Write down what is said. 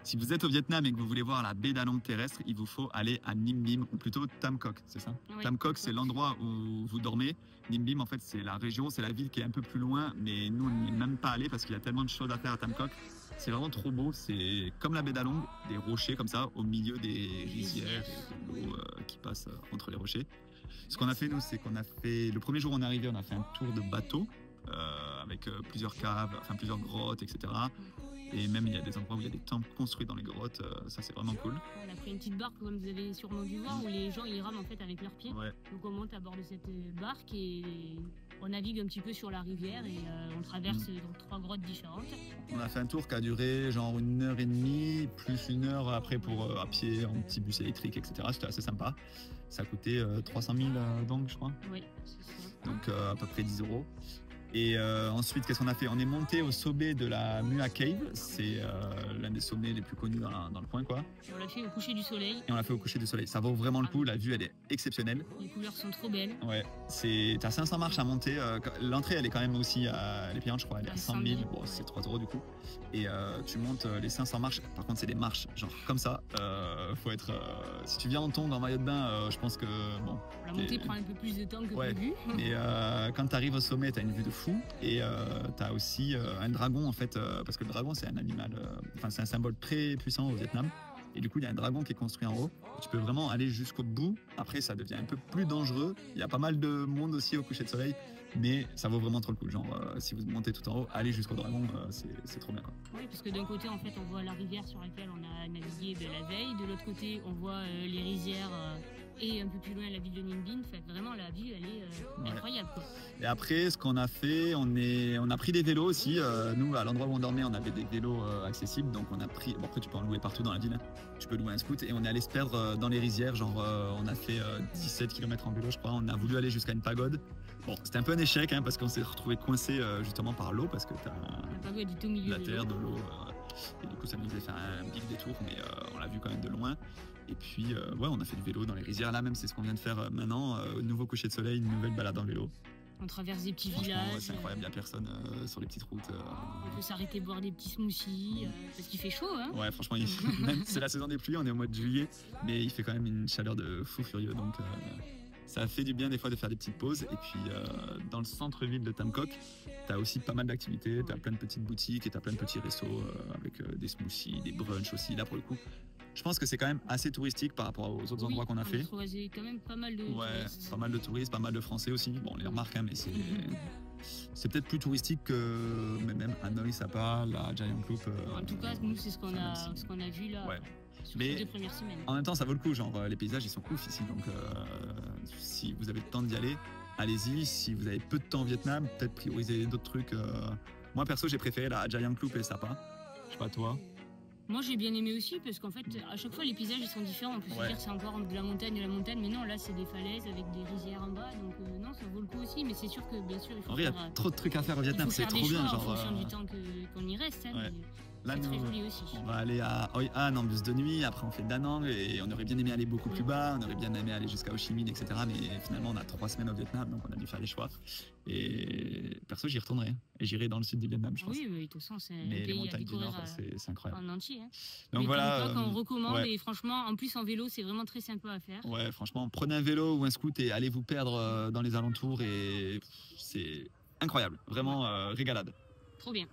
Si vous êtes au Vietnam et que vous voulez voir la baie d'Along terrestre, il vous faut aller à Ninh Bim, ou plutôt Tam Coc, c'est ça? Oui, Tam Coc, c'est l'endroit où vous dormez. Ninh Bim, en fait, c'est la région, c'est la ville qui est un peu plus loin, mais nous, on n'y est même pas allé parce qu'il y a tellement de choses à faire à Tam Coc. C'est vraiment trop beau, c'est comme la baie d'Along, des rochers comme ça, au milieu des rizières et de l'eau qui passe entre les rochers. Ce qu'on a fait, nous, c'est qu'on a fait, le premier jour où on est arrivé, on a fait un tour de bateau avec plusieurs caves, enfin plusieurs grottes, etc. Et même il y a des endroits où il y a des temples construits dans les grottes, ça c'est vraiment cool. On a pris une petite barque comme vous avez sûrement dû voir où les gens ils rament en fait avec leurs pieds. Ouais. Donc on monte à bord de cette barque et on navigue un petit peu sur la rivière et on traverse donc 3 grottes différentes. On a fait un tour qui a duré genre 1h30, plus 1 heure après pour à pied, en petit bus électrique, etc. C'était assez sympa. Ça a coûté 300 000 dong, je crois. Oui, c'est ça. Donc à peu près 10 euros. Et ensuite, qu'est-ce qu'on a fait? On est monté au sommet de la Mua Cave. C'est l'un des sommets les plus connus dans le coin, quoi. Et on l'a fait au coucher du soleil. Et on l'a fait au coucher du soleil. Ça vaut vraiment le coup. La vue, elle est exceptionnelle. Les couleurs sont trop belles. Ouais, t'as 500 marches à monter. L'entrée, elle est quand même aussi elle est payante, je crois. Elle est à 100 000. Bon, c'est 3 euros du coup. Et tu montes les 500 marches. Par contre, c'est des marches, genre comme ça. Faut être. Si tu viens en tongs, en maillot de bain, je pense que bon. La montée prend un peu plus de temps que prévu. Mais quand tu arrives au sommet, tu as une vue de fou. Et tu as aussi un dragon, en fait, parce que le dragon, c'est un animal, enfin, c'est un symbole très puissant au Vietnam. Et du coup, il y a un dragon qui est construit en haut. Tu peux vraiment aller jusqu'au bout. Après, ça devient un peu plus dangereux. Il y a pas mal de monde aussi au coucher de soleil. Mais ça vaut vraiment trop le coup. Genre, si vous montez tout en haut, allez jusqu'au dragon, c'est trop bien, quoi. Oui, parce que d'un côté, en fait, on voit la rivière sur laquelle on a navigué la veille. De l'autre côté, on voit les rizières et un peu plus loin la ville de Ninh Binh. Fait, vraiment, la vue, elle est incroyable, quoi. Et après, ce qu'on a fait, on a pris des vélos aussi. Nous, à l'endroit où on dormait, on avait des vélos accessibles. Donc, on a pris. Bon, après, tu peux en louer partout dans la ville. Hein. Tu peux louer un scoot. Et on est allé se perdre dans les rizières. Genre, on a fait 17 km en vélo, je crois. On a voulu aller jusqu'à une pagode. Bon, c'était un peu un échec hein, parce qu'on s'est retrouvé coincé justement par l'eau parce que tu as de la terre, de l'eau. Et du coup, ça nous faisait faire un big détour, mais on l'a vu quand même de loin. Et puis, ouais, on a fait du vélo dans les rizières. Là, même, c'est ce qu'on vient de faire maintenant. Nouveau coucher de soleil, une nouvelle balade en vélo. On traverse des petits villages. Ouais, c'est incroyable, il n'y a personne sur les petites routes. On peut s'arrêter boire des petits smoothies parce qu'il fait chaud. Hein. Ouais, franchement, c'est la saison des pluies, on est au mois de juillet, mais il fait quand même une chaleur de fou furieux. Donc, ça fait du bien des fois de faire des petites pauses. Et puis, dans le centre-ville de Tam Coc, tu as aussi pas mal d'activités. Tu as plein de petites boutiques et tu as plein de petits restos avec des smoothies, des brunchs aussi. Là, pour le coup, je pense que c'est quand même assez touristique par rapport aux autres endroits qu'on a fait. On a quand même pas mal de touristes. Pas mal de touristes, pas mal de Français aussi. Bon, on les remarque, hein, mais c'est peut-être plus touristique que même Hanoi, Sapa, la Giant Loop. En tout cas, nous, c'est ce qu'on a vu là. Ouais. Sur les 2 premières semaines. En même temps, ça vaut le coup. Genre, les paysages, ils sont ouf ici. Donc, si vous avez le temps d'y aller, allez-y. Si vous avez peu de temps au Vietnam, peut-être prioriser d'autres trucs. Moi, perso, j'ai préféré la Giant Loop et Sapa. Je sais pas, toi. Moi j'ai bien aimé aussi parce qu'en fait à chaque fois les paysages ils sont différents. On peut se dire que c'est encore de la montagne, mais non là c'est des falaises avec des rizières en bas donc non ça vaut le coup aussi mais c'est sûr que bien sûr il faut en vrai, il y a trop de trucs à faire au Vietnam, c'est trop bien. Genre, en fonction du temps qu'on y reste. Hein, là, c'est très joli aussi. On va aller à Hoi An en bus de nuit, après on fait Da Nang et on aurait bien aimé aller beaucoup plus bas, on aurait bien aimé aller jusqu'à Ho Chi Minh, etc. Mais finalement on a 3 semaines au Vietnam donc on a dû faire les choix. Et perso j'y retournerai et j'irai dans le sud du Vietnam je pense. Oui, de toute façon c'est un les pays montagnes à découvrir du Nord, c'est incroyable. En entier. Hein. Donc mais voilà. On recommande et franchement en plus en vélo c'est vraiment très sympa à faire. Ouais franchement prenez un vélo ou un scoot et allez vous perdre dans les alentours et c'est incroyable, vraiment régalade. Trop bien.